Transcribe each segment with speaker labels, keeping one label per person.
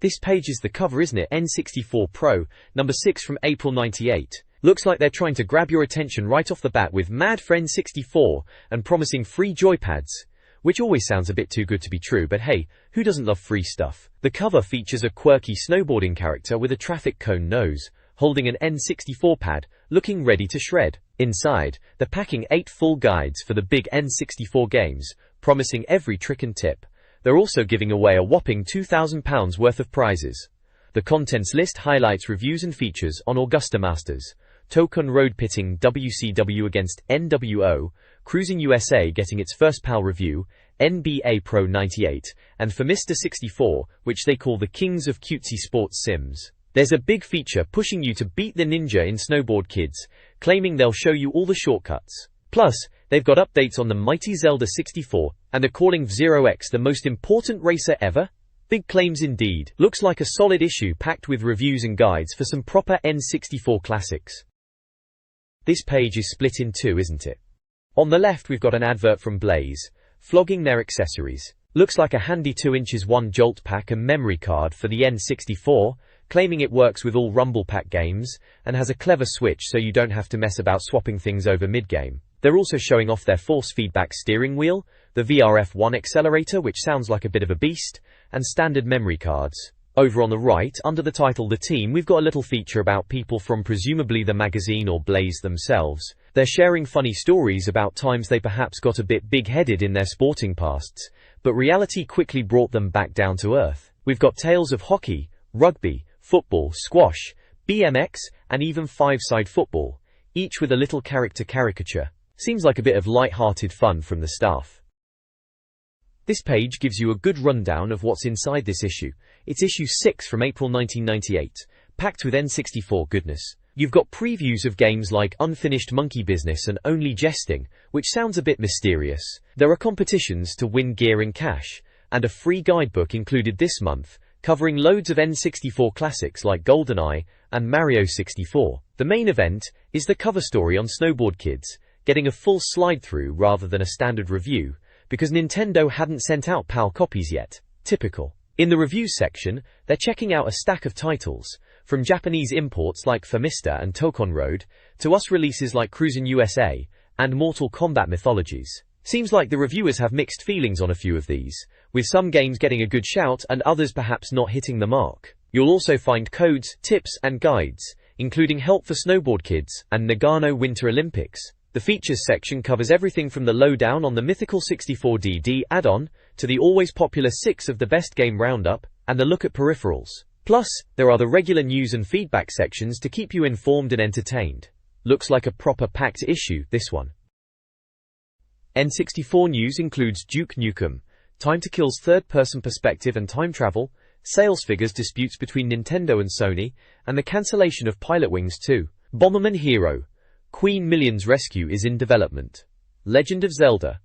Speaker 1: This page is the cover, isn't it? N64 Pro, number 6 from April 98. Looks like they're trying to grab your attention right off the bat with Mad Friend 64 and promising free joypads. Which always sounds a bit too good to be true, but hey, who doesn't love free stuff? The cover features a quirky snowboarding character with a traffic cone nose, holding an N64 pad, looking ready to shred. Inside, they're packing 8 full guides for the big N64 games, promising every trick and tip. They're also giving away a whopping £2,000 worth of prizes. The contents list highlights reviews and features on Augusta Masters, Tokon Road pitting WCW against NWO, Cruising USA getting its first PAL review, NBA Pro 98, and Famista 64, which they call the kings of cutesy sports sims. There's a big feature pushing you to beat the ninja in Snowboard Kids, claiming they'll show you all the shortcuts. Plus, they've got updates on the mighty Zelda 64, and they're calling F-Zero X the most important racer ever? Big claims indeed. Looks like a solid issue packed with reviews and guides for some proper N64 classics. This page is split in two, isn't it? On the left we've got an advert from Blaze, flogging their accessories. Looks like a handy 2" 1 Jolt pack and memory card for the N64, claiming it works with all Rumble Pack games, and has a clever switch so you don't have to mess about swapping things over mid-game. They're also showing off their force feedback steering wheel, the VRF1 accelerator, which sounds like a bit of a beast, and standard memory cards. Over on the right, under the title The Team, we've got a little feature about people from presumably the magazine or Blaze themselves. They're sharing funny stories about times they perhaps got a bit big-headed in their sporting pasts, but reality quickly brought them back down to earth. We've got tales of hockey, rugby, football, squash, BMX, and even five-side football, each with a little character caricature. Seems like a bit of light-hearted fun from the staff. This page gives you a good rundown of what's inside this issue. It's issue 6 from April 1998, packed with N64 goodness. You've got previews of games like Unfinished Monkey Business and Only Jesting, which sounds a bit mysterious. There are competitions to win gear and cash, and a free guidebook included this month, covering loads of N64 classics like GoldenEye and Mario 64. The main event is the cover story on Snowboard Kids, getting a full slide-through rather than a standard review, because Nintendo hadn't sent out PAL copies yet. Typical. In the reviews section, they're checking out a stack of titles, from Japanese imports like Famista and Tokon Road, to US releases like Cruising USA, and Mortal Kombat Mythologies. Seems like the reviewers have mixed feelings on a few of these, with some games getting a good shout and others perhaps not hitting the mark. You'll also find codes, tips, and guides, including help for Snowboard Kids and Nagano Winter Olympics. The features section covers everything from the lowdown on the mythical 64DD add-on, to the always popular 6 of the best game roundup, and the look at peripherals. Plus, there are the regular news and feedback sections to keep you informed and entertained. Looks like a proper packed issue, this one. N64 news includes Duke Nukem, Time to Kill's third-person perspective and time travel, sales figures disputes between Nintendo and Sony, and the cancellation of Pilotwings 2. Bomberman Hero, Queen Million's Rescue is in development. Legend of Zelda,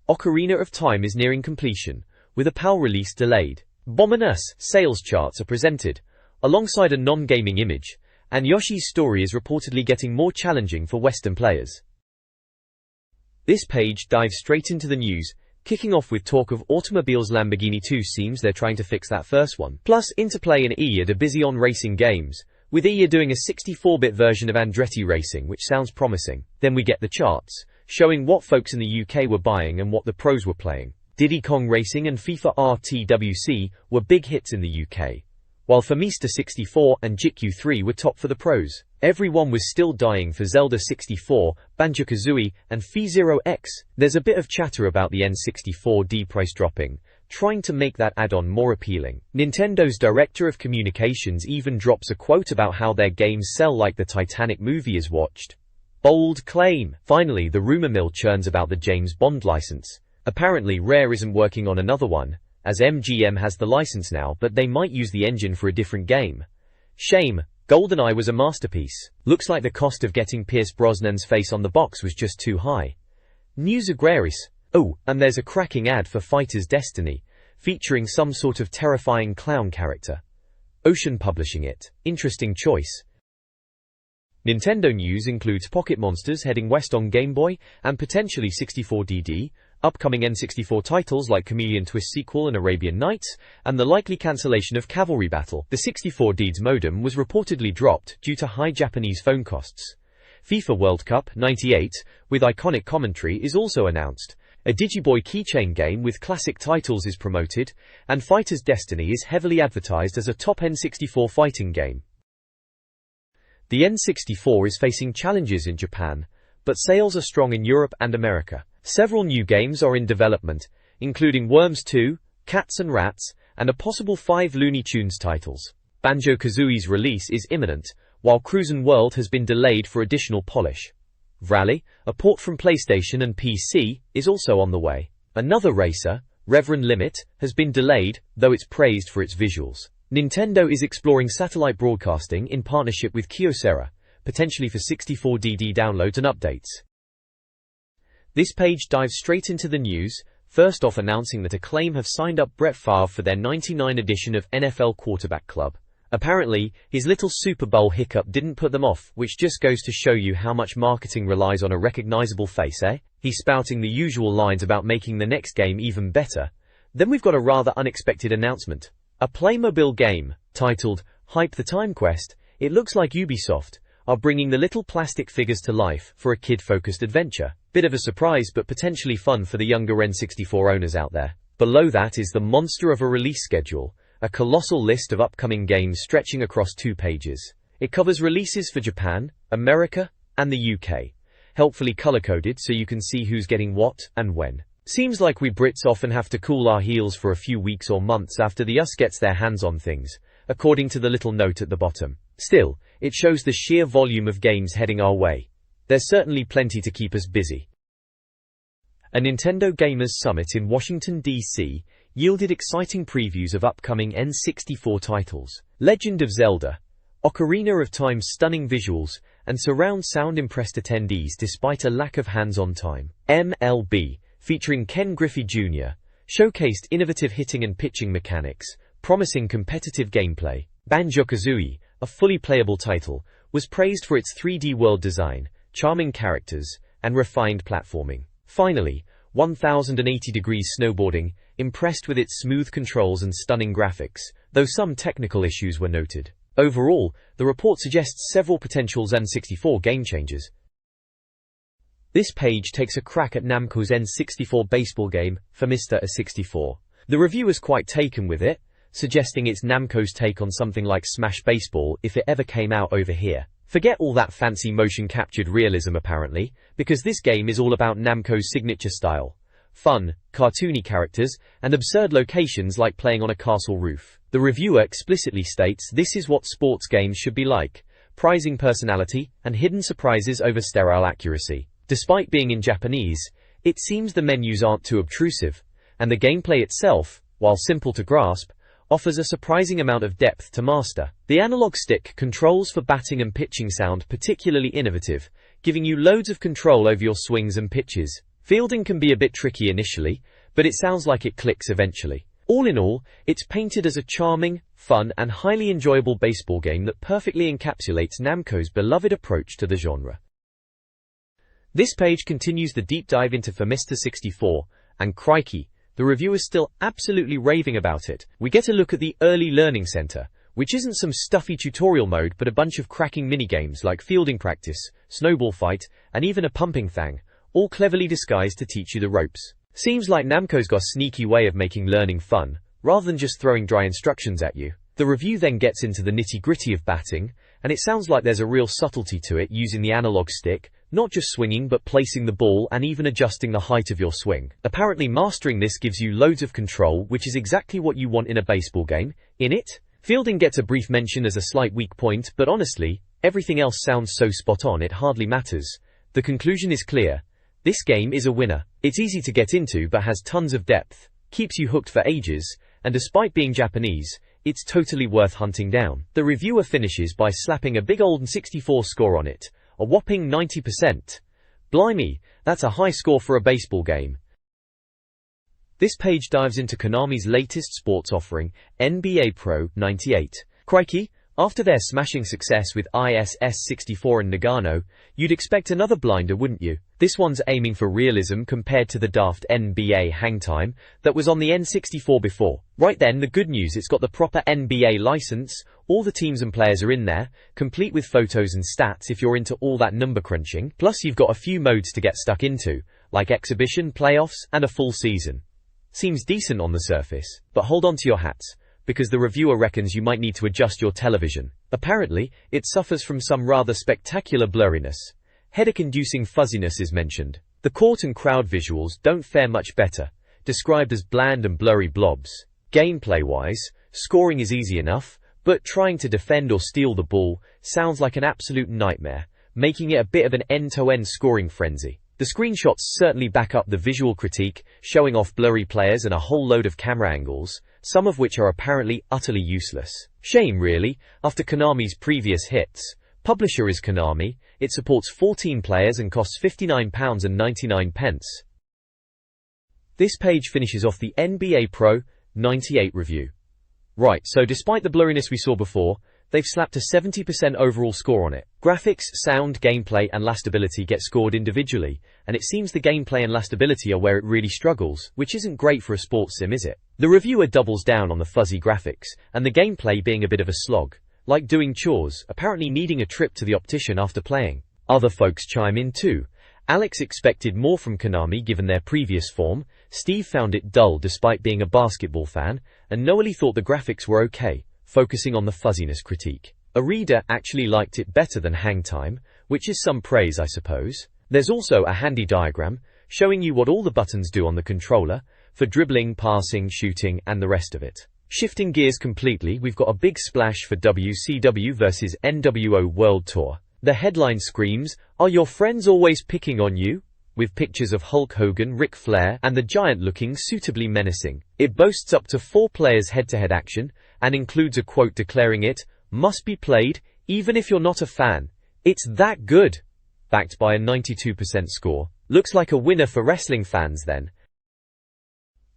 Speaker 1: Ocarina of Time is nearing completion, with a PAL release delayed. Bomberman sales charts are presented, alongside a non-gaming image, and Yoshi's story is reportedly getting more challenging for Western players. This page dives straight into the news, kicking off with talk of automobiles. Lamborghini 2 seems they're trying to fix that first one. Plus, Interplay and Iyad are busy on racing games, with Iyad doing a 64-bit version of Andretti Racing, which sounds promising. Then we get the charts, showing what folks in the UK were buying and what the pros were playing. Diddy Kong Racing and FIFA RTWC were big hits in the UK, while Famista 64 and JITQ 3 were top for the pros. Everyone was still dying for Zelda 64, Banjo-Kazooie, and F-Zero X. There's a bit of chatter about the N64D price dropping, trying to make that add-on more appealing. Nintendo's director of communications even drops a quote about how their games sell like the Titanic movie is watched. Bold claim. Finally, the rumor mill churns about the James Bond license. Apparently Rare isn't working on another one, as MGM has the license now, but they might use the engine for a different game. Shame. GoldenEye was a masterpiece. Looks like the cost of getting Pierce Brosnan's face on the box was just too high. News agraris. Oh, and there's a cracking ad for Fighter's Destiny, featuring some sort of terrifying clown character. Ocean publishing it. Interesting choice. Nintendo news includes Pocket Monsters heading west on Game Boy, and potentially 64DD, upcoming N64 titles like Chameleon Twist sequel and Arabian Nights, and the likely cancellation of Cavalry Battle. The 64 Deeds modem was reportedly dropped due to high Japanese phone costs. FIFA World Cup 98, with iconic commentary, is also announced. A Digiboy keychain game with classic titles is promoted, and Fighter's Destiny is heavily advertised as a top N64 fighting game. The N64 is facing challenges in Japan, but sales are strong in Europe and America. Several new games are in development, including Worms 2, Cats and Rats, and a possible 5 Looney Tunes titles. Banjo-Kazooie's release is imminent, while Cruisin' World has been delayed for additional polish. Rally, a port from PlayStation and PC, is also on the way. Another racer, Reverend Limit, has been delayed, though it's praised for its visuals. Nintendo is exploring satellite broadcasting in partnership with Kyocera, potentially for 64DD downloads and updates. This page dives straight into the news, first off announcing that Acclaim have signed up Brett Favre for their 99 edition of NFL Quarterback Club. Apparently, his little Super Bowl hiccup didn't put them off, which just goes to show you how much marketing relies on a recognizable face, eh? He's spouting the usual lines about making the next game even better. Then we've got a rather unexpected announcement. A Playmobil game, titled Hype the Time Quest, it looks like Ubisoft are bringing the little plastic figures to life for a kid-focused adventure. Bit of a surprise but potentially fun for the younger N64 owners out there. Below that is the monster of a release schedule, a colossal list of upcoming games stretching across 2 pages. It covers releases for Japan, America, and the UK, helpfully color-coded so you can see who's getting what and when. Seems like we Brits often have to cool our heels for a few weeks or months after the US gets their hands on things, according to the little note at the bottom. Still, it shows the sheer volume of games heading our way. There's certainly plenty to keep us busy. A Nintendo Gamers Summit in Washington, D.C. yielded exciting previews of upcoming N64 titles. Legend of Zelda, Ocarina of Time's stunning visuals, and surround sound impressed attendees despite a lack of hands-on time. MLB, featuring Ken Griffey Jr., showcased innovative hitting and pitching mechanics, promising competitive gameplay. Banjo-Kazooie, a fully playable title, was praised for its 3D world design, charming characters, and refined platforming. Finally, 1080 Degrees Snowboarding impressed with its smooth controls and stunning graphics, though some technical issues were noted. Overall, the report suggests several potential N64 game changers. This page takes a crack at Namco's N64 baseball game, Famista A64. The review is quite taken with it, suggesting it's Namco's take on something like Smash Baseball if it ever came out over here. Forget all that fancy motion-captured realism apparently, because this game is all about Namco's signature style. Fun, cartoony characters, and absurd locations like playing on a castle roof. The reviewer explicitly states this is what sports games should be like, prizing personality and hidden surprises over sterile accuracy. Despite being in Japanese, it seems the menus aren't too obtrusive, and the gameplay itself, while simple to grasp, offers a surprising amount of depth to master. The analog stick controls for batting and pitching sound particularly innovative, giving you loads of control over your swings and pitches. Fielding can be a bit tricky initially, but it sounds like it clicks eventually. All in all, it's painted as a charming, fun, and highly enjoyable baseball game that perfectly encapsulates Namco's beloved approach to the genre. This page continues the deep dive into Famista 64, and crikey, the reviewer's still absolutely raving about it. We get a look at the Early Learning Center, which isn't some stuffy tutorial mode but a bunch of cracking minigames like fielding practice, snowball fight, and even a pumping thing, all cleverly disguised to teach you the ropes. Seems like Namco's got a sneaky way of making learning fun, rather than just throwing dry instructions at you. The review then gets into the nitty-gritty of batting, and it sounds like there's a real subtlety to it using the analog stick, not just swinging but placing the ball and even adjusting the height of your swing. Apparently mastering this gives you loads of control, which is exactly what you want in a baseball game. In it, fielding gets a brief mention as a slight weak point, but honestly, everything else sounds so spot on it hardly matters. The conclusion is clear. This game is a winner. It's easy to get into but has tons of depth, keeps you hooked for ages, and despite being Japanese, it's totally worth hunting down. The reviewer finishes by slapping a big old 64 score on it, a whopping 90%. Blimey, that's a high score for a baseball game. This page dives into Konami's latest sports offering, NBA Pro 98. Crikey, after their smashing success with ISS 64 and Nagano, you'd expect another blinder, wouldn't you? This one's aiming for realism compared to the daft NBA Hangtime that was on the N64 before. Right then, the good news, it's got the proper NBA license, all the teams and players are in there, complete with photos and stats if you're into all that number crunching, plus you've got a few modes to get stuck into, like exhibition, playoffs, and a full season. Seems decent on the surface, but hold on to your hats, because the reviewer reckons you might need to adjust your television. Apparently, it suffers from some rather spectacular blurriness. Headache-inducing fuzziness is mentioned. The court and crowd visuals don't fare much better, described as bland and blurry blobs. Gameplay-wise, scoring is easy enough, but trying to defend or steal the ball sounds like an absolute nightmare, making it a bit of an end-to-end scoring frenzy. The screenshots certainly back up the visual critique, showing off blurry players and a whole load of camera angles, some of which are apparently utterly useless. Shame really, after Konami's previous hits. Publisher is Konami, it supports 14 players and costs £59.99. This page finishes off the NBA Pro 98 review. Right, so despite the blurriness we saw before, they've slapped a 70% overall score on it. Graphics, sound, gameplay, and lastability get scored individually, and it seems the gameplay and lastability are where it really struggles, which isn't great for a sports sim, is it? The reviewer doubles down on the fuzzy graphics, and the gameplay being a bit of a slog. Like doing chores, apparently needing a trip to the optician after playing. Other folks chime in too. Alex expected more from Konami given their previous form, Steve found it dull despite being a basketball fan, and Noelle thought the graphics were okay, focusing on the fuzziness critique. A reader actually liked it better than Hangtime, which is some praise I suppose. There's also a handy diagram, showing you what all the buttons do on the controller, for dribbling, passing, shooting, and the rest of it. Shifting gears completely, we've got a big splash for WCW vs NWO World Tour. The headline screams, "Are your friends always picking on you?" with pictures of Hulk Hogan, Ric Flair, and the Giant looking suitably menacing. It boasts up to 4 players head-to-head action, and includes a quote declaring it, "Must be played, even if you're not a fan. It's that good!" Backed by a 92% score. Looks like a winner for wrestling fans then.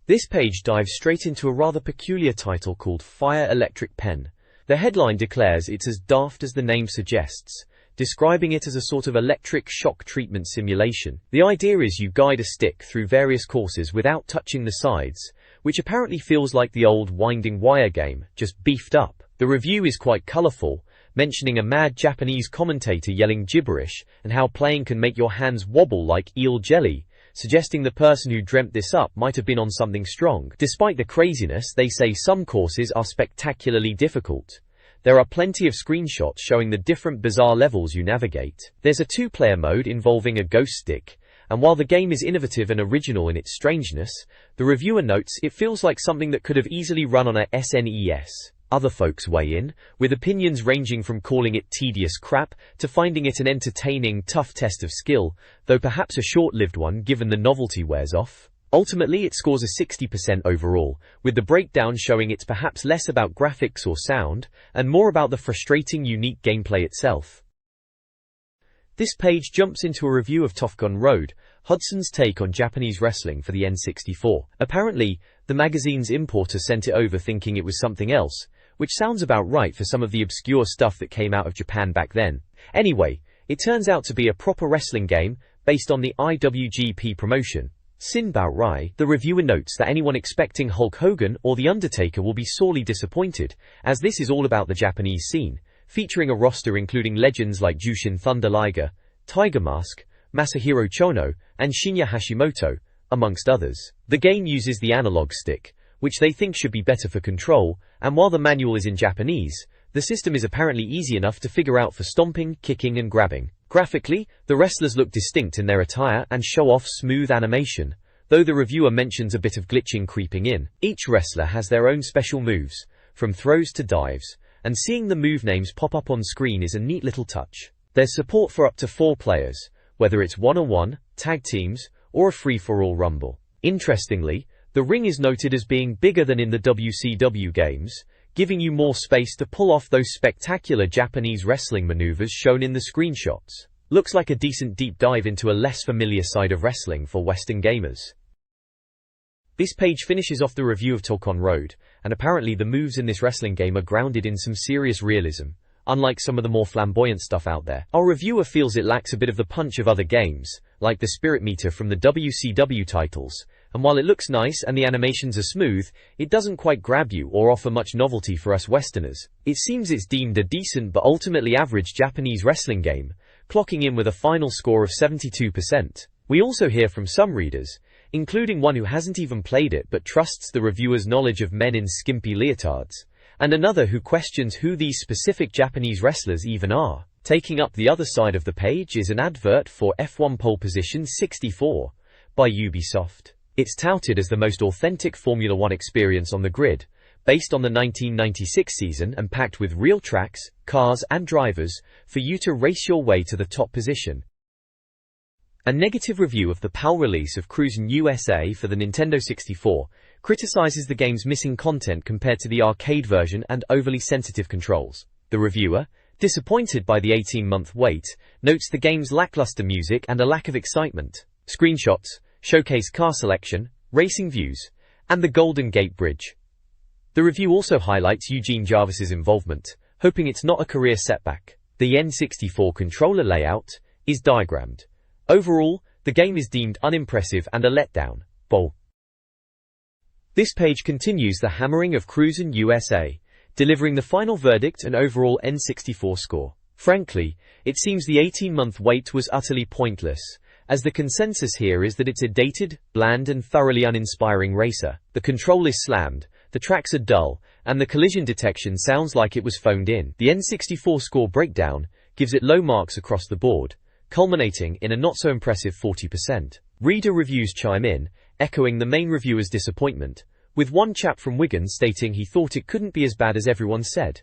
Speaker 1: This page dives straight into a rather peculiar title called Fire Electric Pen. The headline declares it's as daft as the name suggests, describing it as a sort of electric shock treatment simulation. The idea is you guide a stick through various courses without touching the sides, which apparently feels like the old winding wire game, just beefed up. The review is quite colourful, mentioning a mad Japanese commentator yelling gibberish and how playing can make your hands wobble like eel jelly, suggesting the person who dreamt this up might have been on something strong. Despite the craziness, they say some courses are spectacularly difficult. There are plenty of screenshots showing the different bizarre levels you navigate. There's a 2-player mode involving a ghost stick, and while the game is innovative and original in its strangeness, the reviewer notes it feels like something that could have easily run on a SNES. Other folks weigh in, with opinions ranging from calling it tedious crap to finding it an entertaining, tough test of skill, though perhaps a short-lived one given the novelty wears off. Ultimately, it scores a 60% overall, with the breakdown showing it's perhaps less about graphics or sound, and more about the frustrating, unique gameplay itself. This page jumps into a review of Top Gun Road, Hudson's take on Japanese wrestling for the N64. Apparently, the magazine's importer sent it over thinking it was something else, which sounds about right for some of the obscure stuff that came out of Japan back then. Anyway, it turns out to be a proper wrestling game, based on the IWGP promotion. Sinbao Rai, the reviewer notes that anyone expecting Hulk Hogan or The Undertaker will be sorely disappointed, as this is all about the Japanese scene, featuring a roster including legends like Jushin Thunder Liger, Tiger Mask, Masahiro Chono, and Shinya Hashimoto, amongst others. The game uses the analog stick, which they think should be better for control, and while the manual is in Japanese, the system is apparently easy enough to figure out for stomping, kicking and grabbing. Graphically, the wrestlers look distinct in their attire and show off smooth animation, though the reviewer mentions a bit of glitching creeping in. Each wrestler has their own special moves, from throws to dives, and seeing the move names pop up on screen is a neat little touch. There's support for up to 4 players, whether it's one-on-one, tag teams, or a free-for-all rumble. Interestingly, the ring is noted as being bigger than in the WCW games, giving you more space to pull off those spectacular Japanese wrestling maneuvers shown in the screenshots. Looks like a decent deep dive into a less familiar side of wrestling for Western gamers. This page finishes off the review of Top Gun Road, and apparently the moves in this wrestling game are grounded in some serious realism. unlike some of the more flamboyant stuff out there. Our reviewer feels it lacks a bit of the punch of other games, like the spirit meter from the WCW titles, and while it looks nice and the animations are smooth, it doesn't quite grab you or offer much novelty for us Westerners. It seems it's deemed a decent but ultimately average Japanese wrestling game, clocking in with a final score of 72%. We also hear from some readers, including one who hasn't even played it but trusts the reviewer's knowledge of men in skimpy leotards, and another who questions who these specific Japanese wrestlers even are. Taking up the other side of the page is an advert for F1 Pole Position 64 by Ubisoft. It's touted as the most authentic Formula One experience on the grid, based on the 1996 season and packed with real tracks, cars and drivers for you to race your way to the top position. A negative review of the PAL release of Cruisin' USA for the Nintendo 64 criticizes the game's missing content compared to the arcade version and overly sensitive controls. The reviewer, disappointed by the 18-month wait, notes the game's lackluster music and a lack of excitement. Screenshots showcase car selection, racing views, and the Golden Gate Bridge. The review also highlights Eugene Jarvis's involvement, hoping it's not a career setback. The N64 controller layout is diagrammed. Overall, the game is deemed unimpressive and a letdown. Bol. This page continues the hammering of Cruisin' USA, delivering the final verdict and overall N64 score. Frankly, it seems the 18-month wait was utterly pointless, as the consensus here is that it's a dated, bland and thoroughly uninspiring racer. The control is slammed, the tracks are dull, and the collision detection sounds like it was phoned in. The N64 score breakdown gives it low marks across the board, culminating in a not-so-impressive 40%. Reader reviews chime in, echoing the main reviewer's disappointment, with one chap from Wigan stating he thought it couldn't be as bad as everyone said.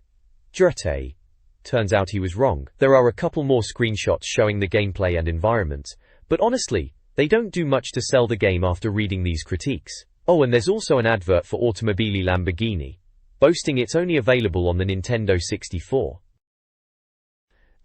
Speaker 1: Jurte. Turns out he was wrong. There are a couple more screenshots showing the gameplay and environment, but honestly, they don't do much to sell the game after reading these critiques. Oh, and there's also an advert for Automobili Lamborghini, boasting it's only available on the Nintendo 64.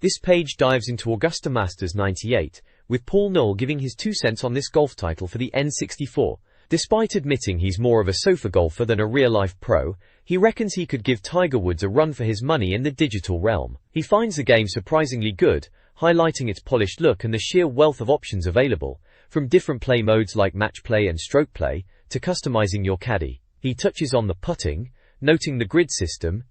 Speaker 1: This page dives into Augusta Masters 98, with Paul Knoll giving his 2 cents on this golf title for the N64. Despite admitting he's more of a sofa golfer than a real-life pro, he reckons he could give Tiger Woods a run for his money in the digital realm. He finds the game surprisingly good, highlighting its polished look and the sheer wealth of options available, from different play modes like match play and stroke play, to customizing your caddy. He touches on the putting, noting the grid system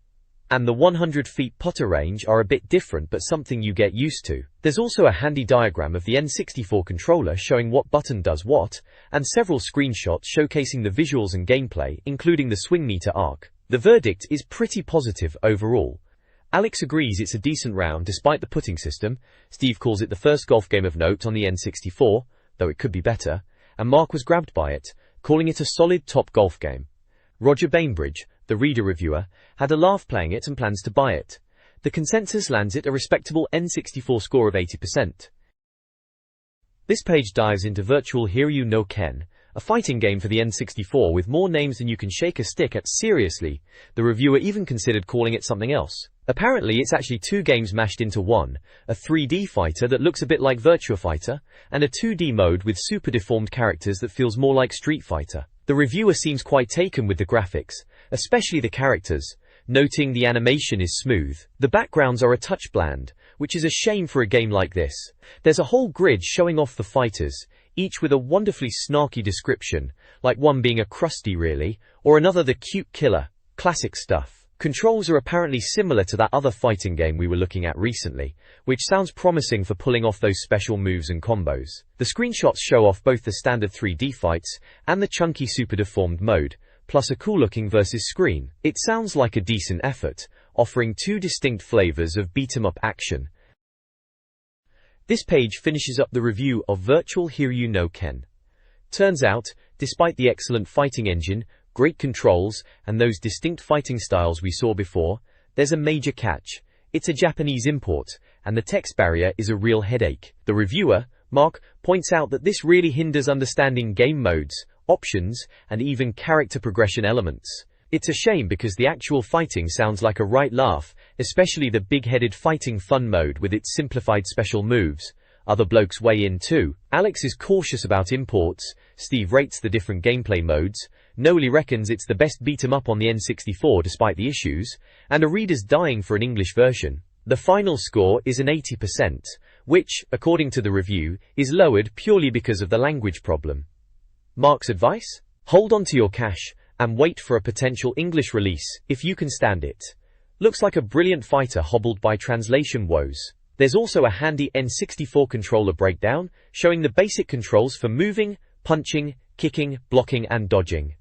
Speaker 1: and the 100 feet putter range are a bit different but something you get used to. There's also a handy diagram of the N64 controller showing what button does what, and several screenshots showcasing the visuals and gameplay, including the swing meter arc. The verdict is pretty positive overall. Alex agrees it's a decent round despite the putting system. Steve calls it the first golf game of note on the N64, though it could be better, and Mark was grabbed by it, calling it a solid top golf game. Roger Bainbridge, the reader reviewer, had a laugh playing it and plans to buy it. The consensus lands it a respectable N64 score of 80%. This page dives into Virtual Hiryu no Ken, a fighting game for the N64 with more names than you can shake a stick at. Seriously, the reviewer even considered calling it something else. Apparently it's actually 2 games mashed into one, a 3D fighter that looks a bit like Virtua Fighter, and a 2D mode with super deformed characters that feels more like Street Fighter. The reviewer seems quite taken with the graphics, especially the characters, noting the animation is smooth. The backgrounds are a touch bland, which is a shame for a game like this. There's a whole grid showing off the fighters, each with a wonderfully snarky description, like one being a Krusty really, or another the cute killer. Classic stuff. Controls are apparently similar to that other fighting game we were looking at recently, which sounds promising for pulling off those special moves and combos. The screenshots show off both the standard 3D fights and the chunky super deformed mode, plus a cool-looking versus screen. It sounds like a decent effort, offering 2 distinct flavors of beat-em-up action. This page finishes up the review of Virtual Hiryu no Ken. Turns out, despite the excellent fighting engine, great controls, and those distinct fighting styles we saw before, there's a major catch. It's a Japanese import, and the text barrier is a real headache. The reviewer, Mark, points out that this really hinders understanding game modes, options, and even character progression elements. It's a shame because the actual fighting sounds like a right laugh, especially the big-headed fighting fun mode with its simplified special moves. Other blokes weigh in too. Alex is cautious about imports, Steve rates the different gameplay modes, Noli reckons it's the best beat-em-up on the N64 despite the issues, and a reader's dying for an English version. The final score is an 80%, which, according to the review, is lowered purely because of the language problem. Mark's advice? Hold on to your cash and wait for a potential English release, if you can stand it. Looks like a brilliant fighter hobbled by translation woes. There's also a handy N64 controller breakdown, showing the basic controls for moving, punching, kicking, blocking and dodging.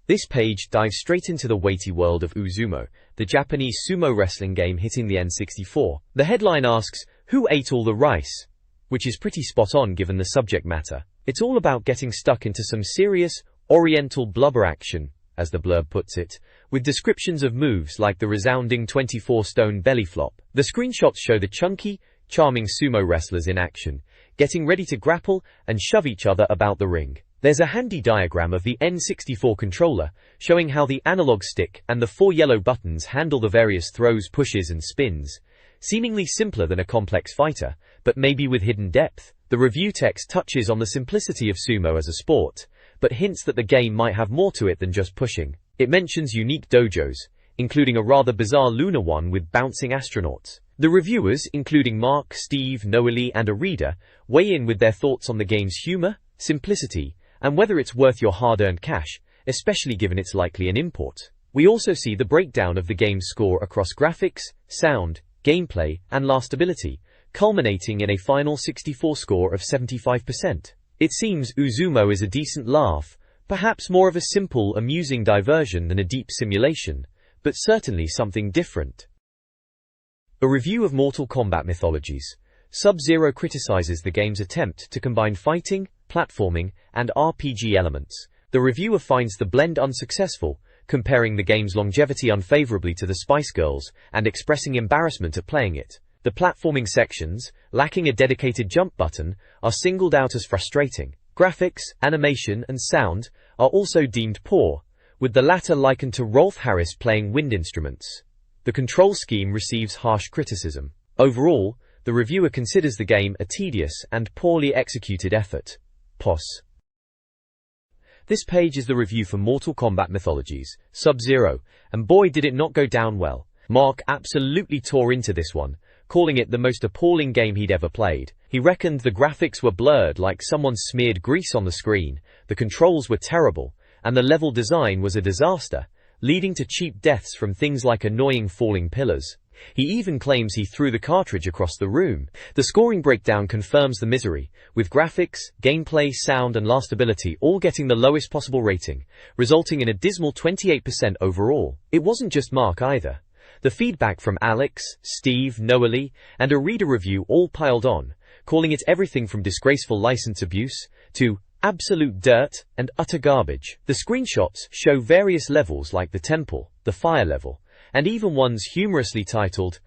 Speaker 1: This page dives straight into the weighty world of Uzumo, the Japanese sumo wrestling game hitting the N64. The headline asks, "Who ate all the rice?" Which is pretty spot on given the subject matter. It's all about getting stuck into some serious, oriental blubber action, as the blurb puts it, with descriptions of moves like the resounding 24-stone belly flop. The screenshots show the chunky, charming sumo wrestlers in action, getting ready to grapple and shove each other about the ring. There's a handy diagram of the N64 controller, showing how the analog stick and the 4 yellow buttons handle the various throws, pushes and spins. Seemingly simpler than a complex fighter, but maybe with hidden depth. The review text touches on the simplicity of sumo as a sport, but hints that the game might have more to it than just pushing. It mentions unique dojos, including a rather bizarre lunar one with bouncing astronauts. The reviewers, including Mark, Steve, Noelle and a reader, weigh in with their thoughts on the game's humor, simplicity, and whether it's worth your hard-earned cash, especially given it's likely an import. We also see the breakdown of the game's score across graphics, sound, gameplay, and lastability, culminating in a final 64 score of 75%. It seems Uzumo is a decent laugh, perhaps more of a simple, amusing diversion than a deep simulation, but certainly something different. A review of Mortal Kombat Mythologies. Sub-Zero criticizes the game's attempt to combine fighting, platforming, and RPG elements. The reviewer finds the blend unsuccessful, comparing the game's longevity unfavorably to the Spice Girls, and expressing embarrassment at playing it. The platforming sections, lacking a dedicated jump button, are singled out as frustrating. Graphics, animation, and sound are also deemed poor, with the latter likened to Rolf Harris playing wind instruments. The control scheme receives harsh criticism. Overall, the reviewer considers the game a tedious and poorly executed effort. POS. This page is the review for Mortal Kombat Mythologies, Sub-Zero, and boy did it not go down well. Mark absolutely tore into this one, calling it the most appalling game he'd ever played. He reckoned the graphics were blurred like someone smeared grease on the screen, the controls were terrible, and the level design was a disaster, leading to cheap deaths from things like annoying falling pillars. He even claims he threw the cartridge across the room. The scoring breakdown confirms the misery, with graphics, gameplay, sound and lastability all getting the lowest possible rating, resulting in a dismal 28% overall. It wasn't just Mark either. The feedback from Alex, Steve, Noelle, and a reader review all piled on, calling it everything from disgraceful license abuse to absolute dirt and utter garbage. The screenshots show various levels like the temple, the fire level, and even ones humorously titled,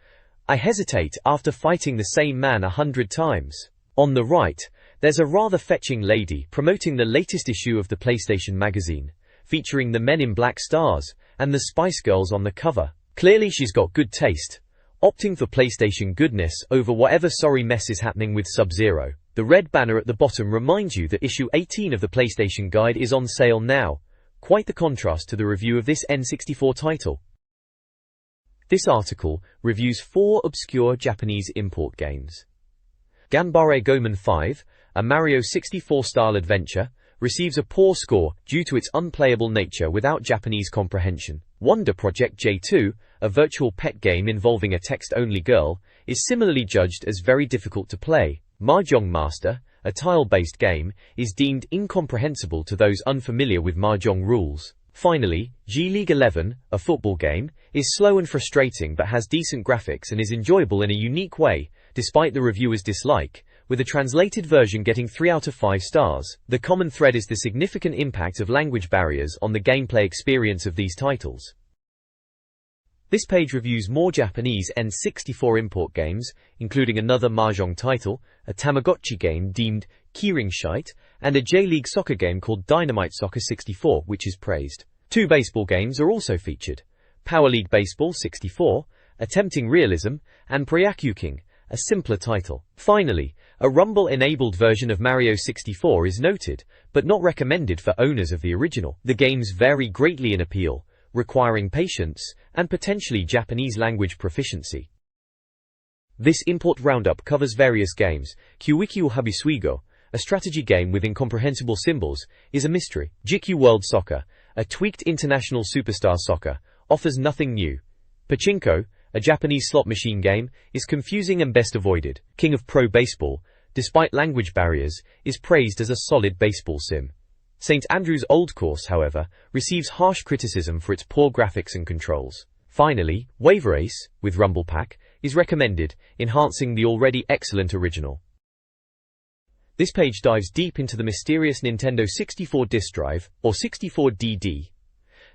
Speaker 1: "I hesitate after fighting the same man 100 times. On the right, there's a rather fetching lady promoting the latest issue of the PlayStation magazine, featuring the Men in Black stars and the Spice Girls on the cover. Clearly she's got good taste, opting for PlayStation goodness over whatever sorry mess is happening with Sub-Zero. The red banner at the bottom reminds you that issue 18 of the PlayStation Guide is on sale now. Quite the contrast to the review of this N64 title. This article reviews 4 obscure Japanese import games. Ganbare Goemon 5, a Mario 64-style adventure, receives a poor score due to its unplayable nature without Japanese comprehension. Wonder Project J2, a virtual pet game involving a text-only girl, is similarly judged as very difficult to play. Mahjong Master, a tile-based game, is deemed incomprehensible to those unfamiliar with Mahjong rules. Finally, G-League 11, a football game, is slow and frustrating but has decent graphics and is enjoyable in a unique way, despite the reviewer's dislike, with a translated version getting 3 out of 5 stars. The common thread is the significant impact of language barriers on the gameplay experience of these titles. This page reviews more Japanese N64 import games, including another Mahjong title, a Tamagotchi game deemed Kiringshite, and a J-League soccer game called Dynamite Soccer 64, which is praised. 2 baseball games are also featured: Power League Baseball 64, attempting realism, and Pryakyuking, a simpler title. Finally, a Rumble-enabled version of Mario 64 is noted, but not recommended for owners of the original. The games vary greatly in appeal, requiring patience, and potentially Japanese language proficiency. This import roundup covers various games. Kiwiki Habisuigo, a strategy game with incomprehensible symbols, is a mystery. GQ World Soccer, a tweaked international superstar soccer, offers nothing new. Pachinko, a Japanese slot machine game, is confusing and best avoided. King of Pro Baseball, despite language barriers, is praised as a solid baseball sim. St. Andrew's Old Course, however, receives harsh criticism for its poor graphics and controls. Finally, Wave Race, with Rumble Pack, is recommended, enhancing the already excellent original. This page dives deep into the mysterious Nintendo 64 disk drive, or 64DD.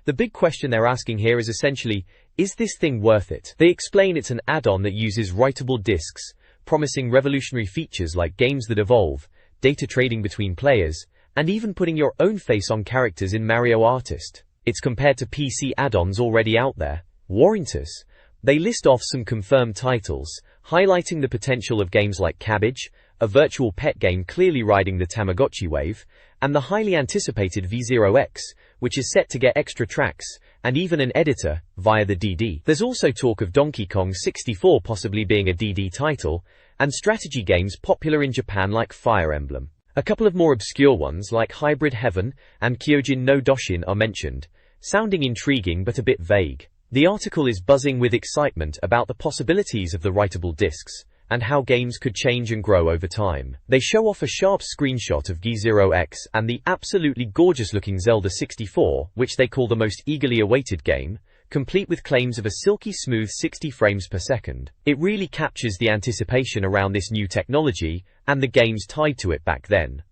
Speaker 1: The big question they're asking here is essentially, is this thing worth it? They explain it's an add-on that uses writable disks, promising revolutionary features like games that evolve, data trading between players, and even putting your own face on characters in Mario Artist. It's compared to PC add-ons already out there. Warranties. They list off some confirmed titles, highlighting the potential of games like Cabbage, a virtual pet game clearly riding the Tamagotchi wave, and the highly anticipated V0X, which is set to get extra tracks, and even an editor, via the DD. There's also talk of Donkey Kong 64 possibly being a DD title, and strategy games popular in Japan like Fire Emblem. A couple of more obscure ones like Hybrid Heaven and Kyojin no Doshin are mentioned, sounding intriguing but a bit vague. The article is buzzing with excitement about the possibilities of the writable disks, and how games could change and grow over time. They show off a sharp screenshot of G0X and the absolutely gorgeous-looking Zelda 64, which they call the most eagerly awaited game, complete with claims of a silky smooth 60 frames per second. It really captures the anticipation around this new technology, and the games tied to it back then.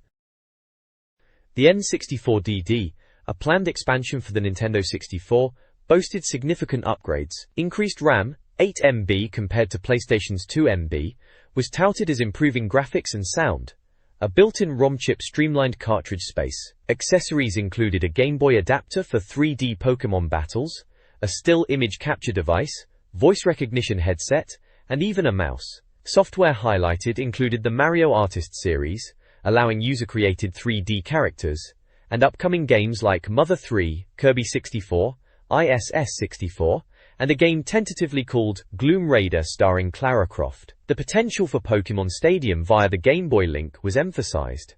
Speaker 1: The N64DD, a planned expansion for the Nintendo 64, boasted significant upgrades. Increased RAM, 8 MB compared to PlayStation's 2 MB, was touted as improving graphics and sound. A built-in ROM chip streamlined cartridge space. Accessories included a Game Boy adapter for 3D Pokémon battles, a still image capture device, voice recognition headset, and even a mouse. Software highlighted included the Mario Artist series, allowing user-created 3D characters, and upcoming games like Mother 3, Kirby 64, ISS 64, and a game tentatively called Gloom Raider starring Clara Croft. The potential for Pokémon Stadium via the Game Boy link was emphasized.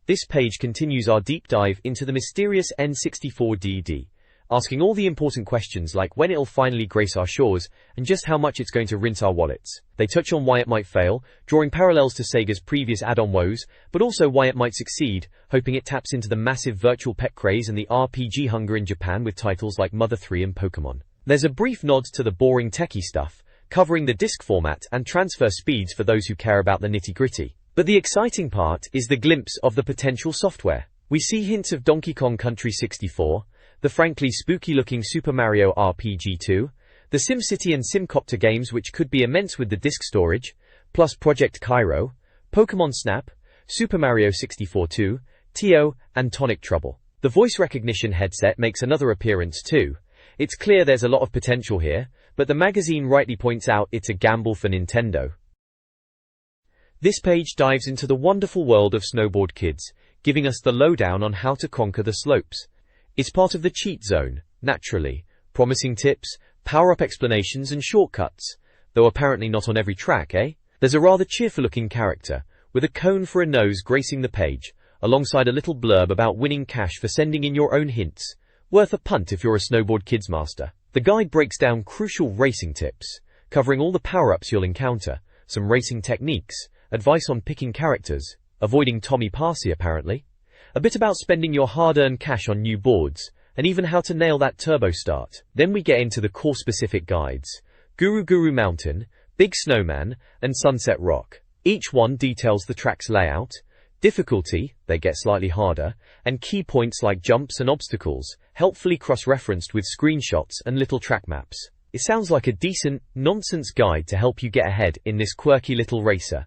Speaker 1: This page continues our deep dive into the mysterious N64DD, asking all the important questions like when it'll finally grace our shores, and just how much it's going to rinse our wallets. They touch on why it might fail, drawing parallels to Sega's previous add-on woes, but also why it might succeed, hoping it taps into the massive virtual pet craze and the RPG hunger in Japan with titles like Mother 3 and Pokémon. There's a brief nod to the boring techie stuff, covering the disc format and transfer speeds for those who care about the nitty-gritty. But the exciting part is the glimpse of the potential software. We see hints of Donkey Kong Country 64, the frankly spooky-looking Super Mario RPG 2, the SimCity and SimCopter games which could be immense with the disk storage, plus Project Cairo, Pokémon Snap, Super Mario 64 2, Tio, and Tonic Trouble. The voice recognition headset makes another appearance too. It's clear there's a lot of potential here, but the magazine rightly points out it's a gamble for Nintendo. This page dives into the wonderful world of Snowboard Kids, giving us the lowdown on how to conquer the slopes. It's part of the cheat zone, naturally, promising tips, power-up explanations and shortcuts, though apparently not on every track, eh? There's a rather cheerful-looking character, with a cone for a nose gracing the page, alongside a little blurb about winning cash for sending in your own hints, worth a punt if you're a Snowboard Kids master. The guide breaks down crucial racing tips, covering all the power-ups you'll encounter, some racing techniques, advice on picking characters, avoiding Tommy Parsi apparently, a bit about spending your hard-earned cash on new boards, and even how to nail that turbo start. Then we get into the course-specific guides, Guru Guru Mountain, Big Snowman, and Sunset Rock. Each one details the track's layout, difficulty, they get slightly harder, and key points like jumps and obstacles, helpfully cross-referenced with screenshots and little track maps. It sounds like a decent, nonsense guide to help you get ahead in this quirky little racer.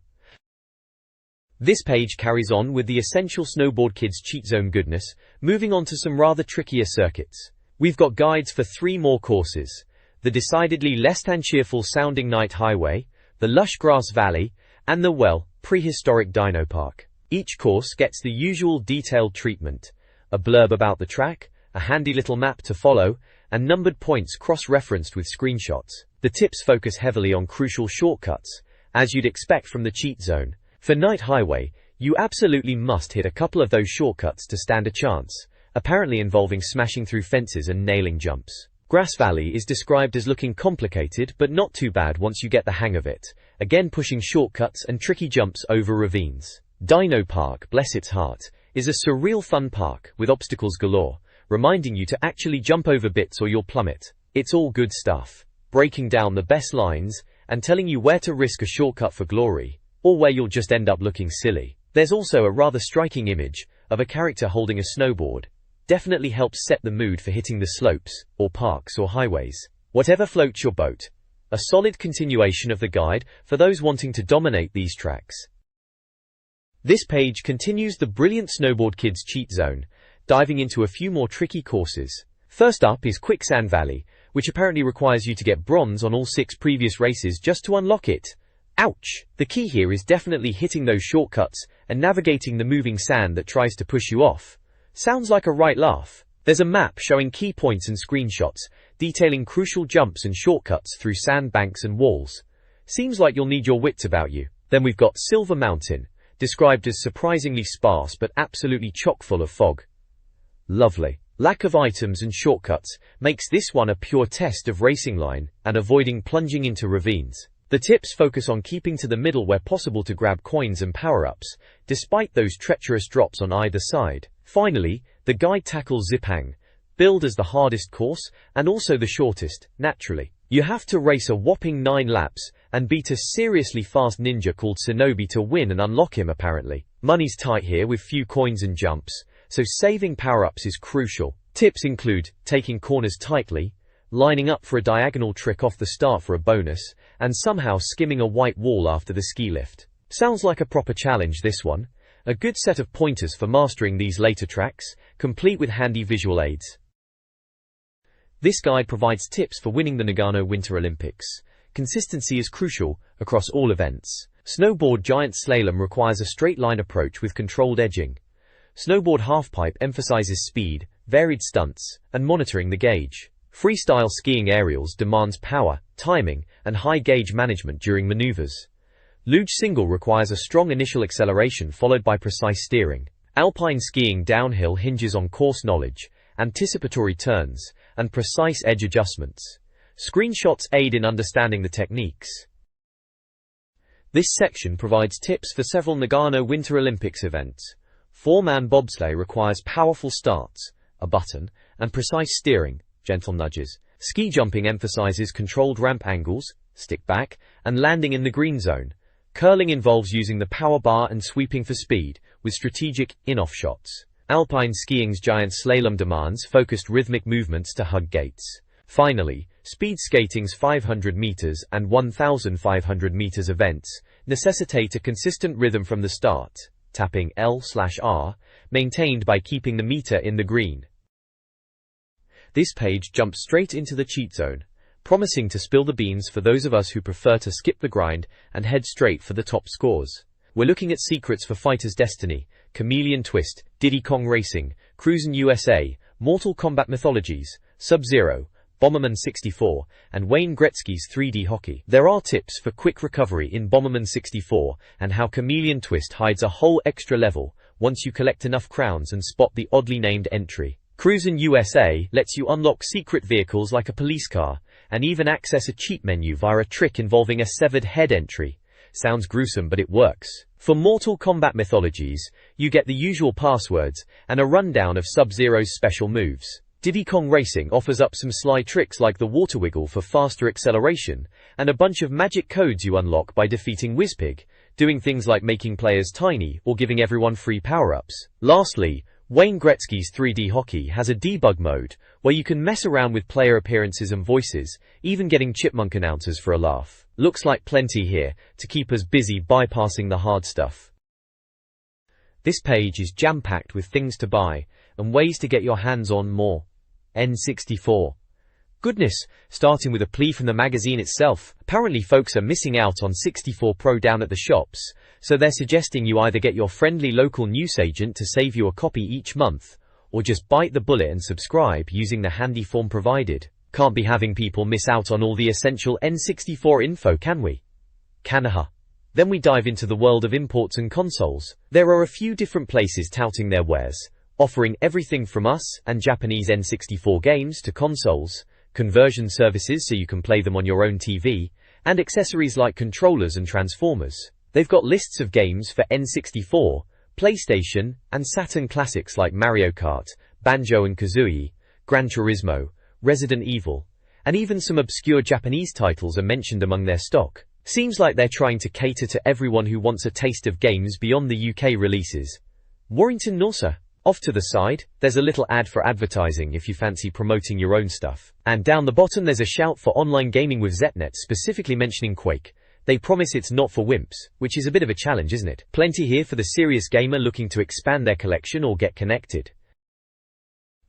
Speaker 1: This page carries on with the essential Snowboard Kids cheat zone goodness, moving on to some rather trickier circuits. We've got guides for 3 more courses: the decidedly less than cheerful sounding Night Highway, the lush grass valley, and the, prehistoric Dino Park. Each course gets the usual detailed treatment, a blurb about the track, a handy little map to follow, and numbered points cross-referenced with screenshots. The tips focus heavily on crucial shortcuts, as you'd expect from the cheat zone. For Night Highway, you absolutely must hit a couple of those shortcuts to stand a chance, apparently involving smashing through fences and nailing jumps. Grass Valley is described as looking complicated but not too bad once you get the hang of it, again pushing shortcuts and tricky jumps over ravines. Dino Park, bless its heart, is a surreal fun park with obstacles galore, reminding you to actually jump over bits or you'll plummet. It's all good stuff, breaking down the best lines and telling you where to risk a shortcut for glory, or where you'll just end up looking silly. There's also a rather striking image of a character holding a snowboard. Definitely helps set the mood for hitting the slopes, or parks or highways. Whatever floats your boat. A solid continuation of the guide for those wanting to dominate these tracks. This page continues the brilliant Snowboard Kids cheat zone, diving into a few more tricky courses. First up is Quicksand Valley, which apparently requires you to get bronze on all 6 previous races just to unlock it. Ouch! The key here is definitely hitting those shortcuts and navigating the moving sand that tries to push you off. Sounds like a right laugh. There's a map showing key points and screenshots, detailing crucial jumps and shortcuts through sandbanks and walls. Seems like you'll need your wits about you. Then we've got Silver Mountain, described as surprisingly sparse but absolutely chock full of fog. Lovely. Lack of items and shortcuts makes this one a pure test of racing line and avoiding plunging into ravines. The tips focus on keeping to the middle where possible to grab coins and power-ups, despite those treacherous drops on either side. Finally, the guide tackles Zipang, billed as the hardest course and also the shortest, naturally. You have to race a whopping 9 laps and beat a seriously fast ninja called Shinobi to win and unlock him apparently. Money's tight here with few coins and jumps, so saving power-ups is crucial. Tips include taking corners tightly, lining up for a diagonal trick off the start for a bonus, and somehow skimming a white wall after the ski lift. Sounds like a proper challenge, this one. A good set of pointers for mastering these later tracks, complete with handy visual aids. This guide provides tips for winning the Nagano Winter Olympics. Consistency is crucial across all events. Snowboard giant slalom requires a straight line approach with controlled edging. Snowboard halfpipe emphasizes speed, varied stunts, and monitoring the gauge. Freestyle skiing aerials demands power, timing, and high gauge management during maneuvers. Luge single requires a strong initial acceleration followed by precise steering. Alpine skiing downhill hinges on course knowledge, anticipatory turns, and precise edge adjustments. Screenshots aid in understanding the techniques. This section provides tips for several Nagano Winter Olympics events. 4-man bobsleigh requires powerful starts, a button, and precise steering, gentle nudges. Ski jumping emphasizes controlled ramp angles, stick back, and landing in the green zone. Curling involves using the power bar and sweeping for speed, with strategic in-off shots. Alpine skiing's giant slalom demands focused rhythmic movements to hug gates. Finally, speed skating's 500 meters and 1,500 meters events necessitate a consistent rhythm from the start, tapping L/R, maintained by keeping the meter in the green. This page jumps straight into the cheat zone, promising to spill the beans for those of us who prefer to skip the grind and head straight for the top scores. We're looking at secrets for Fighter's Destiny, Chameleon Twist, Diddy Kong Racing, Cruisin' USA, Mortal Kombat Mythologies, Sub-Zero, Bomberman 64, and Wayne Gretzky's 3D hockey. There are tips for quick recovery in Bomberman 64 and how Chameleon Twist hides a whole extra level once you collect enough crowns and spot the oddly named entry. Cruisin' USA lets you unlock secret vehicles like a police car, and even access a cheat menu via a trick involving a severed head entry. Sounds gruesome, but it works. For Mortal Kombat Mythologies, you get the usual passwords and a rundown of Sub-Zero's special moves. Diddy Kong Racing offers up some sly tricks like the water wiggle for faster acceleration, and a bunch of magic codes you unlock by defeating Wizpig, doing things like making players tiny or giving everyone free power-ups. Lastly, Wayne Gretzky's 3D hockey has a debug mode, where you can mess around with player appearances and voices, even getting chipmunk announcers for a laugh. Looks like plenty here to keep us busy bypassing the hard stuff. This page is jam-packed with things to buy, and ways to get your hands on more. N64. Goodness, starting with a plea from the magazine itself. Apparently folks are missing out on 64 Pro down at the shops, so they're suggesting you either get your friendly local newsagent to save you a copy each month, or just bite the bullet and subscribe using the handy form provided. Can't be having people miss out on all the essential N64 info, can we? Kanaha. Then we dive into the world of imports and consoles. There are a few different places touting their wares, offering everything from US and Japanese N64 games to consoles, conversion services so you can play them on your own TV, and accessories like controllers and transformers. They've got lists of games for N64, PlayStation, and Saturn classics like Mario Kart, Banjo-Kazooie, Gran Turismo, Resident Evil, and even some obscure Japanese titles are mentioned among their stock. Seems like they're trying to cater to everyone who wants a taste of games beyond the UK releases. Warrington Norsa. Off to the side, there's a little ad for advertising if you fancy promoting your own stuff. And down the bottom there's a shout for online gaming with Zetnet, specifically mentioning Quake. They promise it's not for wimps, which is a bit of a challenge, isn't it? Plenty here for the serious gamer looking to expand their collection or get connected.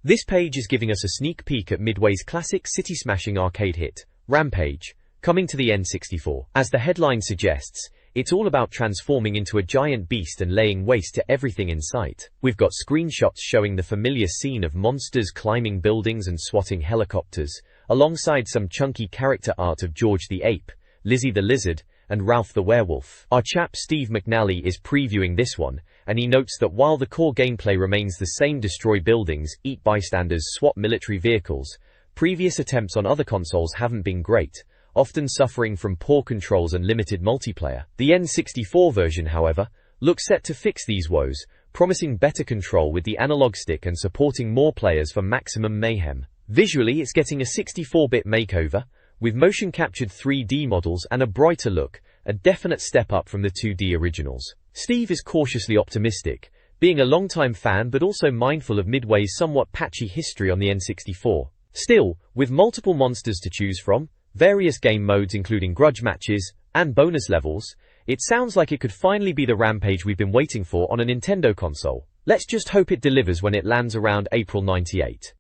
Speaker 1: This page is giving us a sneak peek at Midway's classic city-smashing arcade hit, Rampage, coming to the N64. As the headline suggests, it's all about transforming into a giant beast and laying waste to everything in sight. We've got screenshots showing the familiar scene of monsters climbing buildings and swatting helicopters, alongside some chunky character art of George the Ape, Lizzie the Lizard, and Ralph the Werewolf. Our chap Steve McNally is previewing this one, and he notes that while the core gameplay remains the same, destroy buildings, eat bystanders, swat military vehicles, previous attempts on other consoles haven't been great, often suffering from poor controls and limited multiplayer. The N64 version, however, looks set to fix these woes, promising better control with the analog stick and supporting more players for maximum mayhem. Visually, it's getting a 64-bit makeover, with motion-captured 3D models and a brighter look, a definite step up from the 2D originals. Steve is cautiously optimistic, being a longtime fan but also mindful of Midway's somewhat patchy history on the N64. Still, with multiple monsters to choose from, various game modes including grudge matches, and bonus levels, it sounds like it could finally be the Rampage we've been waiting for on a Nintendo console. Let's just hope it delivers when it lands around April '98.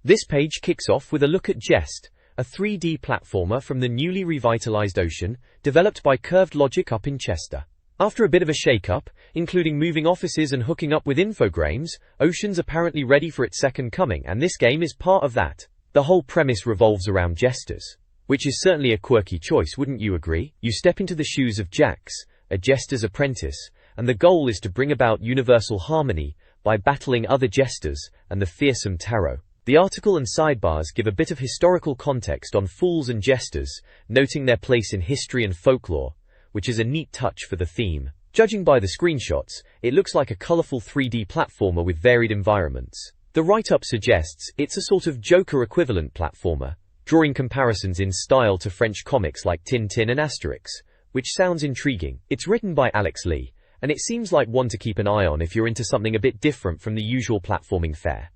Speaker 1: This page kicks off with a look at Jest, a 3D platformer from the newly revitalized Ocean, developed by Curved Logic up in Chester. After a bit of a shake-up, including moving offices and hooking up with Infogrames, Ocean's apparently ready for its second coming, and this game is part of that. The whole premise revolves around jesters, which is certainly a quirky choice, wouldn't you agree? You step into the shoes of Jax, a jester's apprentice, and the goal is to bring about universal harmony by battling other jesters and the fearsome tarot. The article and sidebars give a bit of historical context on fools and jesters, noting their place in history and folklore, which is a neat touch for the theme. Judging by the screenshots, it looks like a colorful 3D platformer with varied environments. The write-up suggests it's a sort of Joker equivalent platformer, drawing comparisons in style to French comics like Tintin and Asterix, which sounds intriguing. It's written by Alex Lee, and it seems like one to keep an eye on if you're into something a bit different from the usual platforming fare.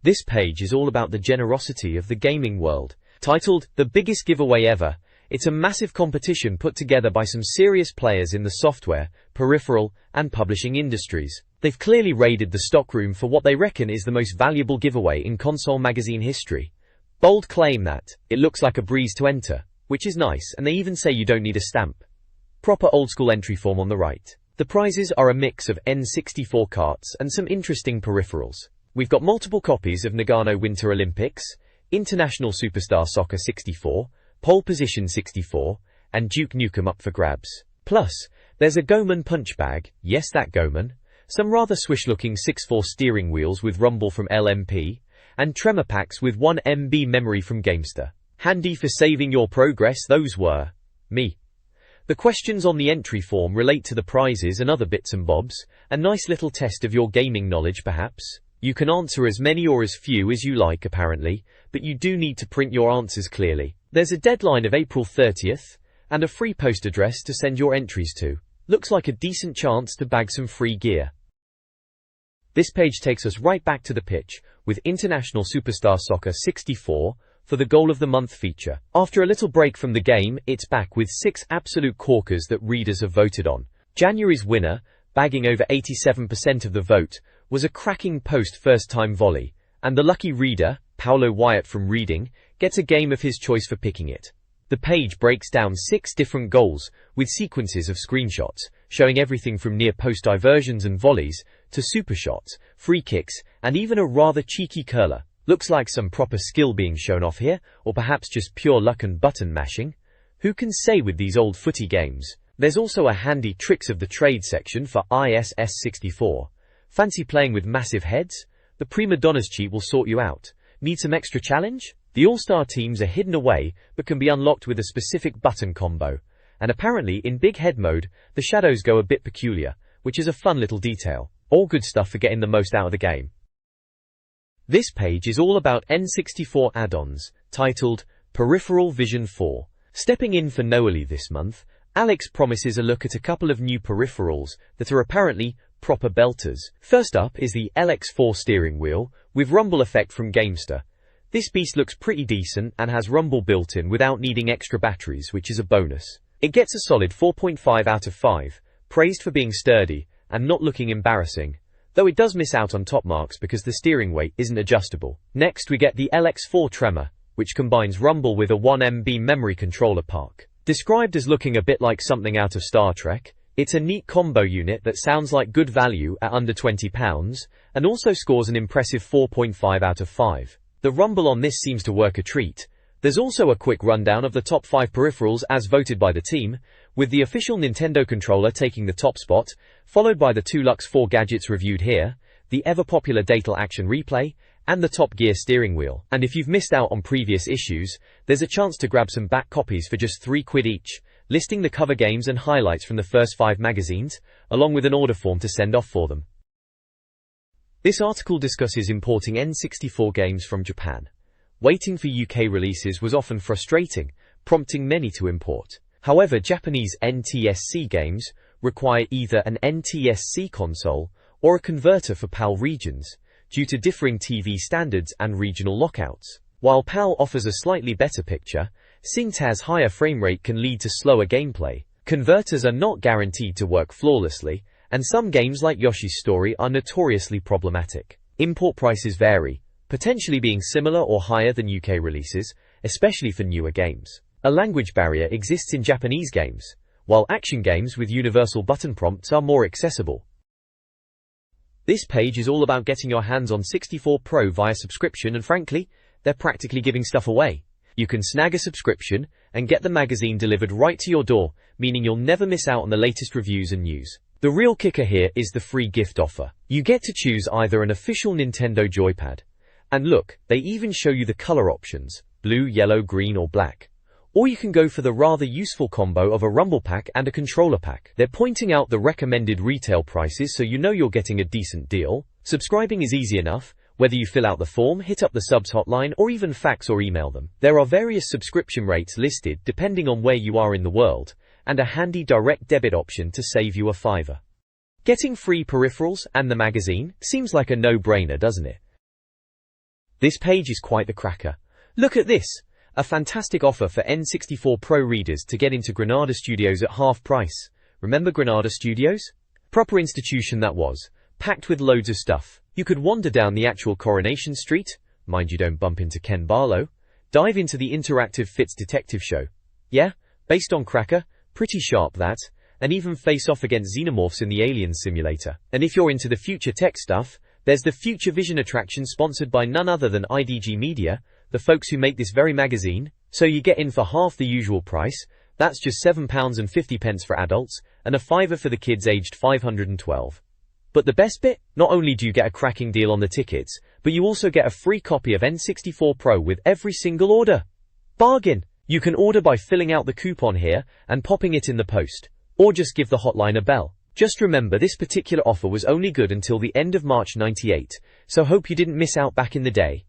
Speaker 1: This page is all about the generosity of the gaming world. Titled, The Biggest Giveaway Ever, it's a massive competition put together by some serious players in the software, peripheral, and publishing industries. They've clearly raided the stockroom for what they reckon is the most valuable giveaway in console magazine history. Bold claim that, it looks like a breeze to enter, which is nice, and they even say you don't need a stamp. Proper old-school entry form on the right. The prizes are a mix of N64 carts and some interesting peripherals. We've got multiple copies of Nagano Winter Olympics, International Superstar Soccer 64, Pole Position 64, and Duke Nukem up for grabs. Plus, there's a Goman punch bag, yes that Goman, some rather swish-looking 6/4 steering wheels with rumble from LMP, and tremor packs with 1 MB memory from Gamester. Handy for saving your progress, those were. Me. The questions on the entry form relate to the prizes and other bits and bobs, a nice little test of your gaming knowledge perhaps. You can answer as many or as few as you like apparently, but you do need to print your answers clearly. There's a deadline of April 30th, and a free post address to send your entries to. Looks like a decent chance to bag some free gear. This page takes us right back to the pitch, with International Superstar Soccer 64 for the Goal of the Month feature. After a little break from the game, it's back with 6 absolute corkers that readers have voted on. January's winner, bagging over 87% of the vote, was a cracking post first-time volley, and the lucky reader, Paolo Wyatt from Reading, gets a game of his choice for picking it. The page breaks down 6 different goals, with sequences of screenshots, showing everything from near-post diversions and volleys, to super shots, free kicks, and even a rather cheeky curler. Looks like some proper skill being shown off here, or perhaps just pure luck and button mashing. Who can say with these old footy games? There's also a handy tricks of the trade section for ISS64. Fancy playing with massive heads? The Prima Donnas cheat will sort you out. Need some extra challenge? The all-star teams are hidden away, but can be unlocked with a specific button combo. And apparently, in big head mode, the shadows go a bit peculiar, which is a fun little detail. All good stuff for getting the most out of the game. This page is all about N64 add-ons, titled Peripheral Vision 4. Stepping in for Noelle this month, Alex promises a look at a couple of new peripherals that are apparently proper belters. First up is the LX4 steering wheel, with rumble effect from Gamester. This beast looks pretty decent and has rumble built in without needing extra batteries, which is a bonus. It gets a solid 4.5 out of 5, praised for being sturdy and not looking embarrassing, though it does miss out on top marks because the steering weight isn't adjustable. Next we get the LX4 Tremor, which combines rumble with a 1MB memory controller pack. Described as looking a bit like something out of Star Trek, it's a neat combo unit that sounds like good value at under £20, and also scores an impressive 4.5 out of 5. The rumble on this seems to work a treat. There's also a quick rundown of the top 5 peripherals as voted by the team, with the official Nintendo controller taking the top spot, followed by the 2 Lux 4 gadgets reviewed here, the ever-popular Datal Action Replay, and the Top Gear steering wheel. And if you've missed out on previous issues, there's a chance to grab some back copies for just £3 each, listing the cover games and highlights from the first 5 magazines, along with an order form to send off for them. This article discusses importing N64 games from Japan. Waiting for UK releases was often frustrating, prompting many to import. However, Japanese NTSC games require either an NTSC console or a converter for PAL regions, due to differing TV standards and regional lockouts. While PAL offers a slightly better picture, SingTA's higher frame rate can lead to slower gameplay. Converters are not guaranteed to work flawlessly, and some games like Yoshi's Story are notoriously problematic. Import prices vary, potentially being similar or higher than UK releases, especially for newer games. A language barrier exists in Japanese games, while action games with universal button prompts are more accessible. This page is all about getting your hands on 64 Pro via subscription, and frankly, they're practically giving stuff away. You can snag a subscription and get the magazine delivered right to your door, meaning you'll never miss out on the latest reviews and news. The real kicker here is the free gift offer. You get to choose either an official Nintendo joypad. And look, they even show you the color options, blue, yellow, green or black. Or you can go for the rather useful combo of a rumble pack and a controller pack. They're pointing out the recommended retail prices so you know you're getting a decent deal. Subscribing is easy enough, whether you fill out the form, hit up the subs hotline or even fax or email them. There are various subscription rates listed depending on where you are in the world, and a handy direct debit option to save you a $5. Getting free peripherals and the magazine seems like a no-brainer, doesn't it? This page is quite the cracker. Look at this! A fantastic offer for N64 Pro readers to get into Granada Studios at half price. Remember Granada Studios? Proper institution that was, packed with loads of stuff. You could wander down the actual Coronation Street, mind you don't bump into Ken Barlow, dive into the interactive Fitz detective show. Yeah, based on Cracker, pretty sharp that, and even face off against xenomorphs in the Alien Simulator. And if you're into the future tech stuff, there's the Future Vision attraction sponsored by none other than IDG Media, the folks who make this very magazine. So you get in for half the usual price, that's just £7.50 for adults, and a $5 for the kids aged 512. But the best bit? Not only do you get a cracking deal on the tickets, but you also get a free copy of N64 Pro with every single order. Bargain! You can order by filling out the coupon here and popping it in the post, or just give the hotline a bell. Just remember, this particular offer was only good until the end of March '98, so hope you didn't miss out back in the day.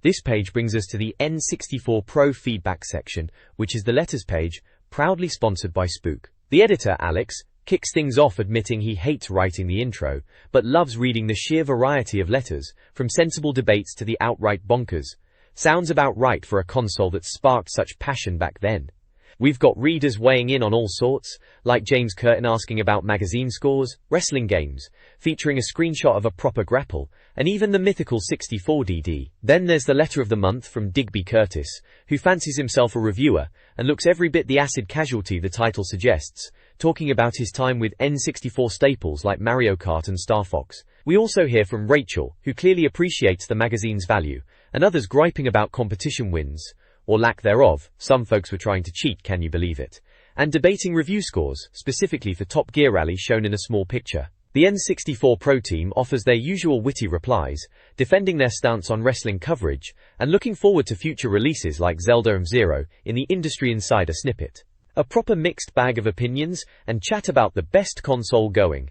Speaker 1: This page brings us to the N64 Pro feedback section, which is the letters page, proudly sponsored by Spook. The editor, Alex, kicks things off admitting he hates writing the intro, but loves reading the sheer variety of letters, from sensible debates to the outright bonkers. Sounds about right for a console that sparked such passion back then. We've got readers weighing in on all sorts, like James Curtin asking about magazine scores, wrestling games, featuring a screenshot of a proper grapple, and even the mythical 64DD. Then there's the letter of the month from Digby Curtis, who fancies himself a reviewer, and looks every bit the acid casualty the title suggests, talking about his time with N64 staples like Mario Kart and Star Fox. We also hear from Rachel, who clearly appreciates the magazine's value, and others griping about competition wins, or lack thereof. Some folks were trying to cheat, can you believe it? And debating review scores, specifically for Top Gear Rally shown in a small picture. The N64 Pro team offers their usual witty replies, defending their stance on wrestling coverage, and looking forward to future releases like Zelda and Zero in the Industry Insider snippet. A proper mixed bag of opinions and chat about the best console going.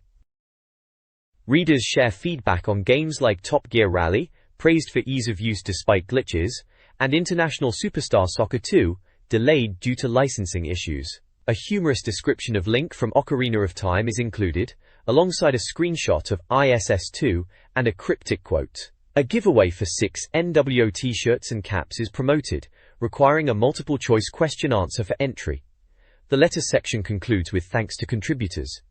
Speaker 1: Readers share feedback on games like Top Gear Rally, praised for ease of use despite glitches, and International Superstar Soccer 2, delayed due to licensing issues. A humorous description of Link from Ocarina of Time is included, alongside a screenshot of ISS2 and a cryptic quote. A giveaway for 6 NWO t-shirts and caps is promoted, requiring a multiple-choice question-answer for entry. The letters section concludes with thanks to contributors.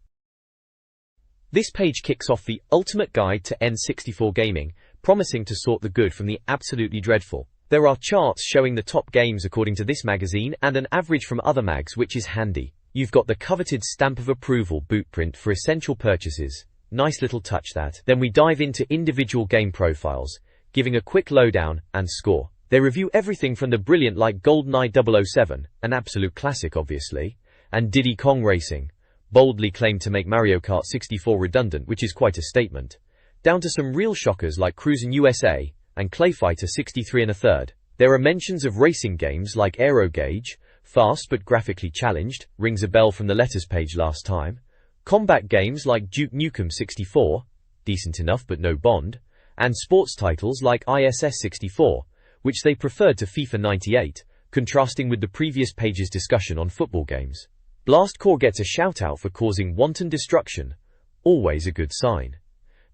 Speaker 1: This page kicks off the ultimate guide to N64 gaming, promising to sort the good from the absolutely dreadful. There are charts showing the top games according to this magazine and an average from other mags, which is handy. You've got the coveted stamp of approval bootprint for essential purchases. Nice little touch that. Then we dive into individual game profiles, giving a quick lowdown and score. They review everything from the brilliant like GoldenEye 007, an absolute classic obviously, and Diddy Kong Racing, boldly claimed to make Mario Kart 64 redundant, which is quite a statement, down to some real shockers like Cruisin' USA and Clay Fighter 63 1/3. There are mentions of racing games like Aero Gauge, fast but graphically challenged, rings a bell from the letters page last time. Combat games like Duke Nukem 64, decent enough but no Bond, and sports titles like ISS 64, which they preferred to FIFA 98, contrasting with the previous page's discussion on football games. Blast Corps gets a shout-out for causing wanton destruction, always a good sign.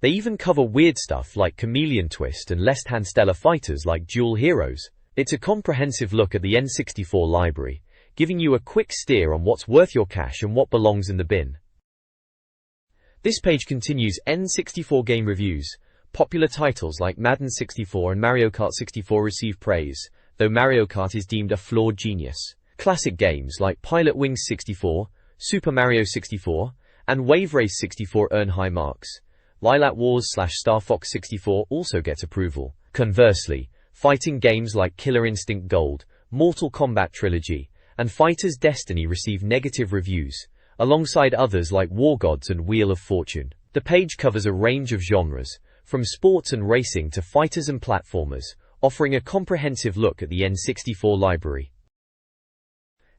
Speaker 1: They even cover weird stuff like Chameleon Twist and Left Hand Stellar fighters like Dual Heroes. It's a comprehensive look at the N64 library, giving you a quick steer on what's worth your cash and what belongs in the bin. This page continues N64 game reviews. Popular titles like Madden 64 and Mario Kart 64 receive praise, though Mario Kart is deemed a flawed genius. Classic games like Pilot Wings 64, Super Mario 64, and Wave Race 64 earn high marks. Lilac Wars/Star Fox 64 also gets approval. Conversely, fighting games like Killer Instinct Gold, Mortal Kombat Trilogy, and Fighter's Destiny receive negative reviews, alongside others like War Gods and Wheel of Fortune. The page covers a range of genres, from sports and racing to fighters and platformers, offering a comprehensive look at the N64 library.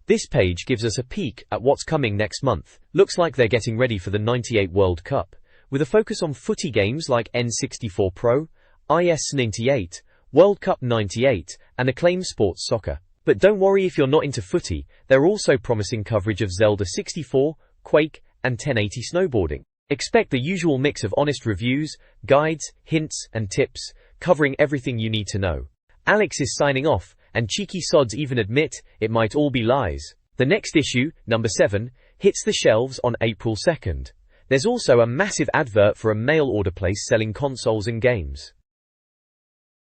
Speaker 1: This page gives us a peek at what's coming next month. Looks like they're getting ready for the '98 World Cup, with a focus on footy games like N64 Pro, IS98, World Cup 98, and Acclaim Sports Soccer. But don't worry if you're not into footy, they're also promising coverage of Zelda 64, Quake, and 1080 snowboarding. Expect the usual mix of honest reviews, guides, hints, and tips, covering everything you need to know. Alex is signing off, and cheeky sods even admit it might all be lies. The next issue, number 7, hits the shelves on April 2nd. There's also a massive advert for a mail order place selling consoles and games.